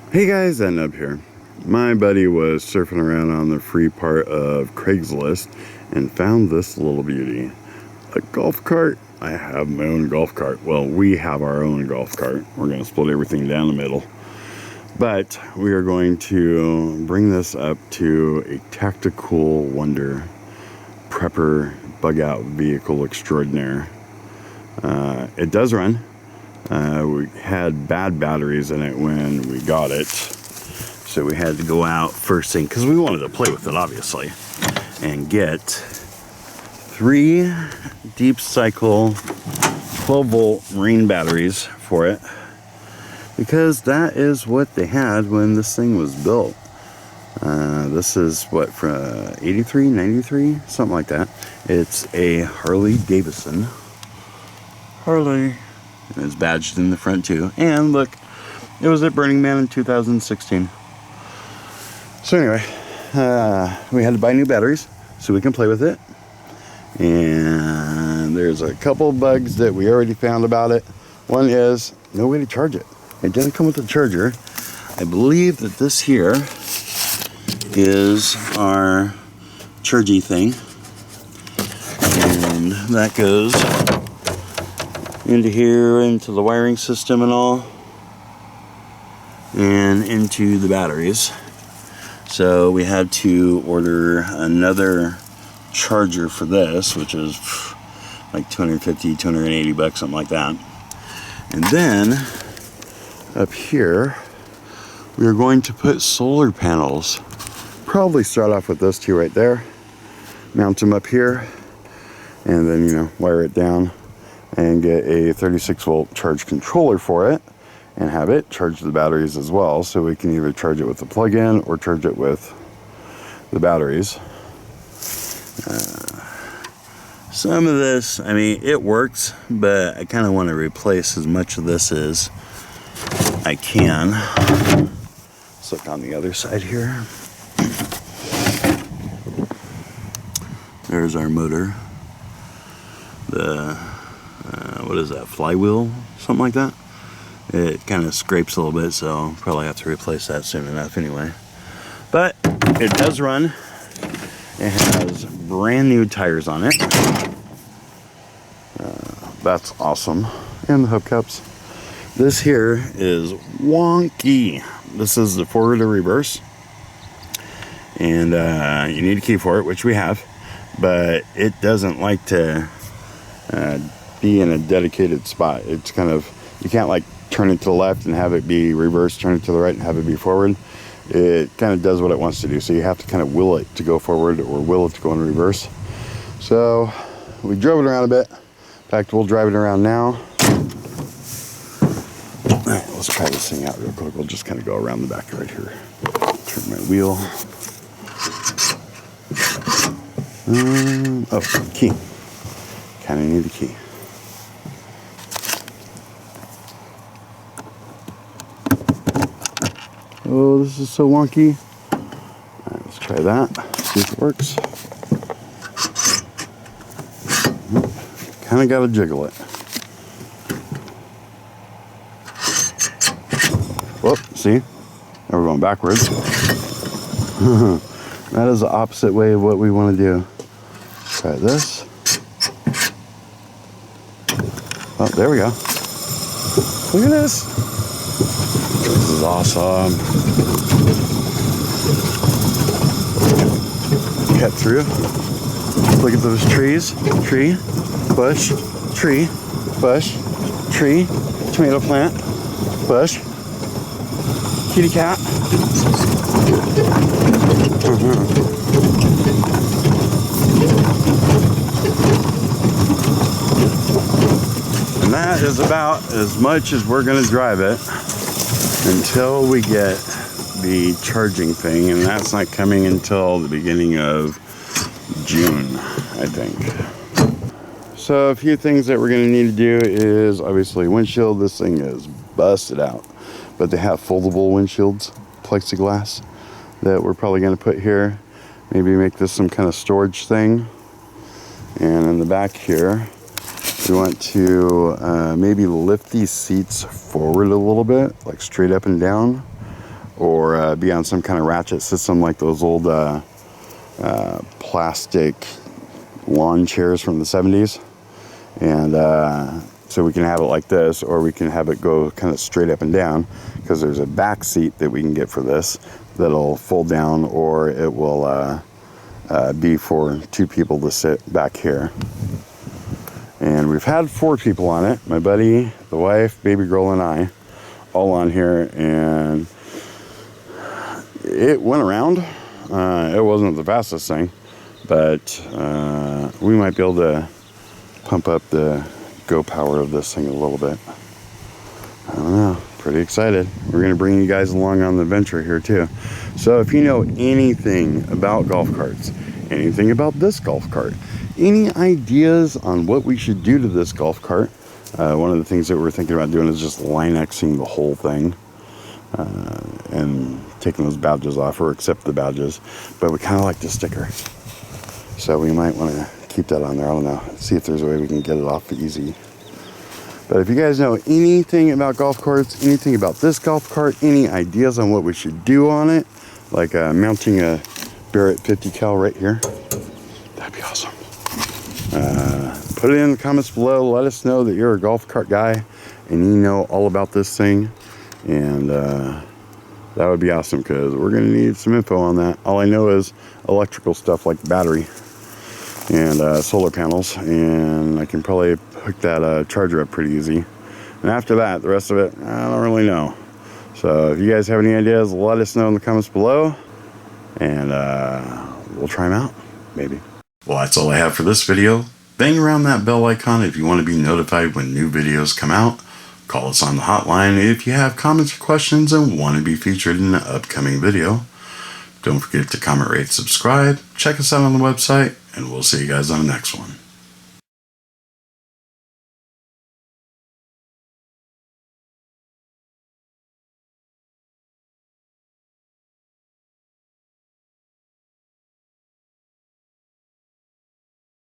Hey guys, Thatnub here. My buddy was surfing around on the free part of Craigslist and found this little beauty. A golf cart. I have my own golf cart. Well, we have our own golf cart. We're going to split everything down the middle. But we are going to bring this up to a tactical wonder prepper bug out vehicle extraordinaire. It does run. We had bad batteries in it when we got it, so we had to go out first thing because we wanted to play with it obviously and get 3 deep cycle 12-volt marine batteries for it, because that is what they had when this thing was built. This is what, from 83, 93, something like that. It's a Harley-Davidson. Harley. And it's badged in the front too. And look, it was at Burning Man in 2016. So anyway, we had to buy new batteries so we can play with it. And there's a couple bugs that we already found about it. One is no way to charge it. It doesn't come with a charger. I believe that this here is our charging thing. And that goes into here, into the wiring system and all, and into the batteries. So we had to order another charger for this, which is like 250, 280 bucks, something like that. And then up here, we are going to put solar panels. Probably start off with those 2 right there, mount them up here, and then, wire it down and get a 36-volt charge controller for it and have it charge the batteries as well, so we can either charge it with the plug-in or charge it with the batteries. Some of this, I mean, it works, but I kind of want to replace as much of this as I can. Let's look on the other side here. There's our motor. The what is that, flywheel, something like that? It kind of scrapes a little bit, so probably have to replace that soon enough anyway. But it does run. It has brand new tires on it. That's awesome. And the hubcaps. This here is wonky. This is the forward or reverse, and you need a key for it, which we have, but it doesn't like to be in a dedicated spot. It's kind of, you can't like turn it to the left and have it be reverse, turn it to the right and have it be forward. It kind of does what it wants to do, so you have to kind of will it to go forward or will it to go in reverse. So we drove it around a bit. In fact, we'll drive it around now. All right, let's try this thing out real quick. We'll just kind of go around the back right here. Turn my wheel. Oh, key. Kind of need a key. Oh, this is so wonky. All right, let's try that. See if it works. Kind of got to jiggle it. Whoop, see? Now we're going backwards. That is the opposite way of what we want to do. Try this. Oh, there we go. Look at this. This is awesome. Cut through. Look at those trees. Tree, bush, tree, bush, tree, tomato plant, bush, kitty cat. And that is about as much as we're going to drive it until we get the charging thing, and that's not coming until the beginning of June, I think. So a few things that we're going to need to do is obviously windshield. This thing is busted out, but they have foldable windshields, plexiglass, that we're probably going to put here. Maybe make this some kind of storage thing. And in the back here, we want to maybe lift these seats forward a little bit, like straight up and down. or be on some kind of ratchet system like those old plastic lawn chairs from the 70s. And so we can have it like this, or we can have it go kind of straight up and down, because there's a back seat that we can get for this that'll fold down, or it will be for 2 people to sit back here. And we've had 4 people on it, my buddy, the wife, baby girl, and I, all on here, and it went around. It wasn't the fastest thing, but we might be able to pump up the go power of this thing a little bit. I don't know, pretty excited. We're going to bring you guys along on the adventure here too. So if you know anything about golf carts, anything about this golf cart, any ideas on what we should do to this golf cart, one of the things that we're thinking about doing is just Linexing the whole thing, and taking those badges off, or accept the badges, but we kind of like the sticker, so we might want to keep that on there. I don't know, see if there's a way we can get it off easy. But if you guys know anything about golf carts, anything about this golf cart, any ideas on what we should do on it, like mounting a Barrett 50 cal right here, that'd be awesome. Put it in the comments below. Let us know that you're a golf cart guy and you know all about this thing, and that would be awesome, because we're going to need some info on that. All I know is electrical stuff like the battery and solar panels, and I can probably hook that charger up pretty easy. And after that, the rest of it, I don't really know. So if you guys have any ideas, let us know in the comments below, and we'll try them out, maybe. Well, that's all I have for this video. Bang around that bell icon if you want to be notified when new videos come out. Call us on the hotline if you have comments or questions and want to be featured in an upcoming video. Don't forget to comment, rate, subscribe. Check us out on the website, and we'll see you guys on the next one.